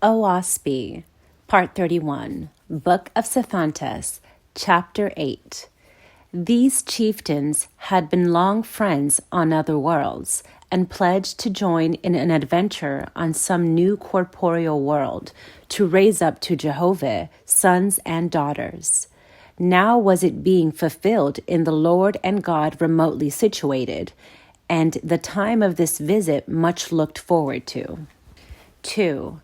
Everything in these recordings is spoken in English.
Oahspe, Part 31, Book of Sethantes, Chapter 8. These chieftains had been long friends on other worlds, and pledged to join in an adventure on some new corporeal world, to raise up to Jehovah sons and daughters. Now was it being fulfilled in the Lord and God remotely situated, and the time of this visit much looked forward to. 2.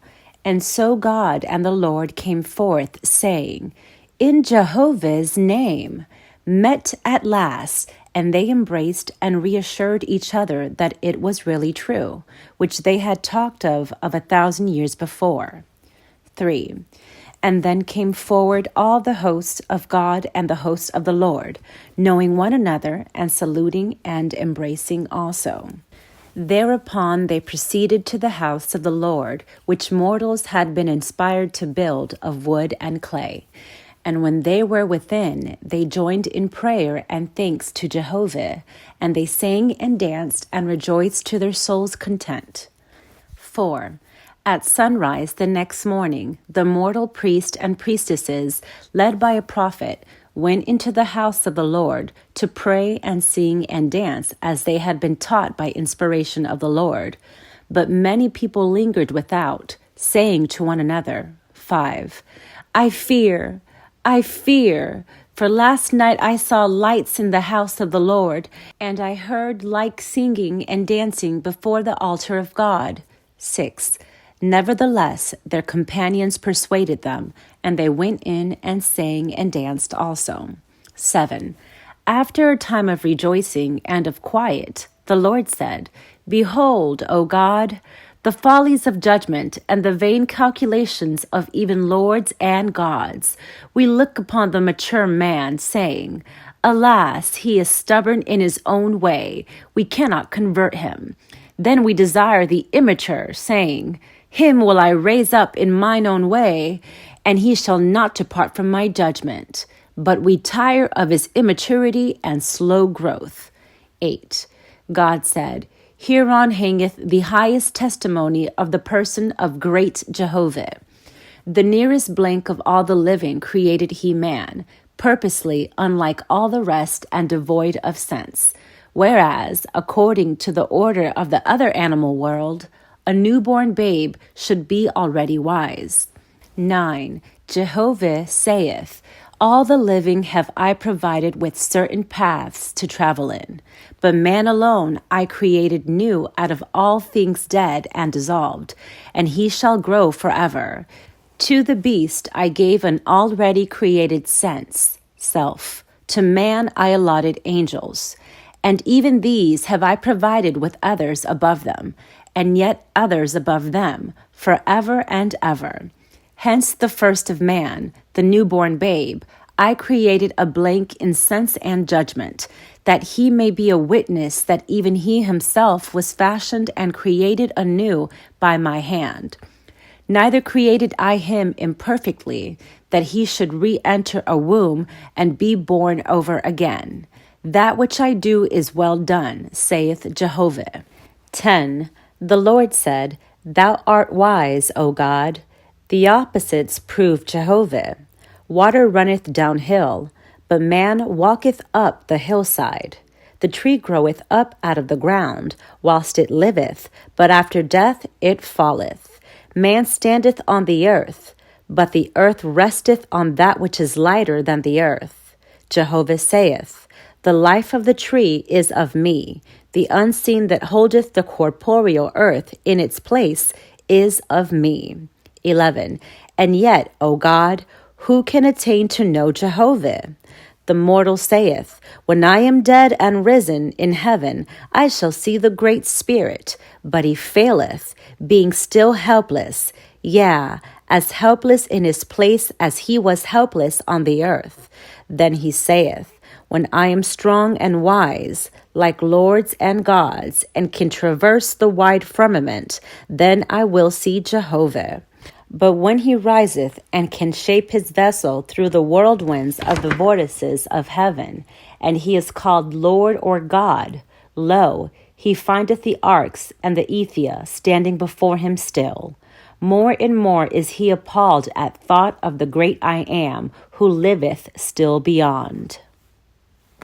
And so God and the Lord came forth, saying, In Jehovah's name, met at last, and they embraced and reassured each other that it was really true, which they had talked of 1,000 years before. 3. And then came forward all the hosts of God and the hosts of the Lord, knowing one another and saluting and embracing also. Thereupon they proceeded to the house of the Lord, which mortals had been inspired to build of wood and clay. And when they were within, they joined in prayer and thanks to Jehovah, and they sang and danced and rejoiced to their souls' content. 4. At sunrise the next morning, the mortal priest and priestesses, led by a prophet, went into the house of the Lord to pray and sing and dance as they had been taught by inspiration of the Lord. But many people lingered without, saying to one another, 5. I fear, for last night I saw lights in the house of the Lord, and I heard like singing and dancing before the altar of God. 6. Nevertheless, their companions persuaded them, and they went in and sang and danced also. 7. After a time of rejoicing and of quiet, the Lord said, Behold, O God, the follies of judgment and the vain calculations of even lords and gods. We look upon the mature man, saying, Alas, he is stubborn in his own way. We cannot convert him. Then we desire the immature, saying, Him will I raise up in mine own way, and he shall not depart from my judgment. But we tire of his immaturity and slow growth. 8. God said, Hereon hangeth the highest testimony of the person of great Jehovah. The nearest blank of all the living created he man, purposely unlike all the rest and devoid of sense. Whereas, according to the order of the other animal world, a newborn babe should be already wise. 9. Jehovah saith, All the living have I provided with certain paths to travel in, but man alone I created new out of all things dead and dissolved, and he shall grow forever. To the beast I gave an already created sense, self. To man I allotted angels. And even these have I provided with others above them, and yet others above them, forever and ever. Hence the first of man, the newborn babe, I created a blank in sense and judgment, that he may be a witness that even he himself was fashioned and created anew by my hand. Neither created I him imperfectly, that he should re-enter a womb and be born over again. That which I do is well done, saith Jehovah. 10. The Lord said, Thou art wise, O God. The opposites prove Jehovah. Water runneth downhill, but man walketh up the hillside. The tree groweth up out of the ground, whilst it liveth, but after death it falleth. Man standeth on the earth, but the earth resteth on that which is lighter than the earth. Jehovah saith, The life of the tree is of me. The unseen that holdeth the corporeal earth in its place is of me. 11. And yet, O God, who can attain to know Jehovah? The mortal saith, When I am dead and risen in heaven, I shall see the Great Spirit. But he faileth, being still helpless, yea, as helpless in his place as he was helpless on the earth. Then he saith, When I am strong and wise, like lords and gods, and can traverse the wide firmament, then I will see Jehovah. But when he riseth and can shape his vessel through the whirlwinds of the vortices of heaven, and he is called Lord or God, lo, he findeth the arks and the Ethia standing before him still. More and more is he appalled at thought of the great I Am, who liveth still beyond.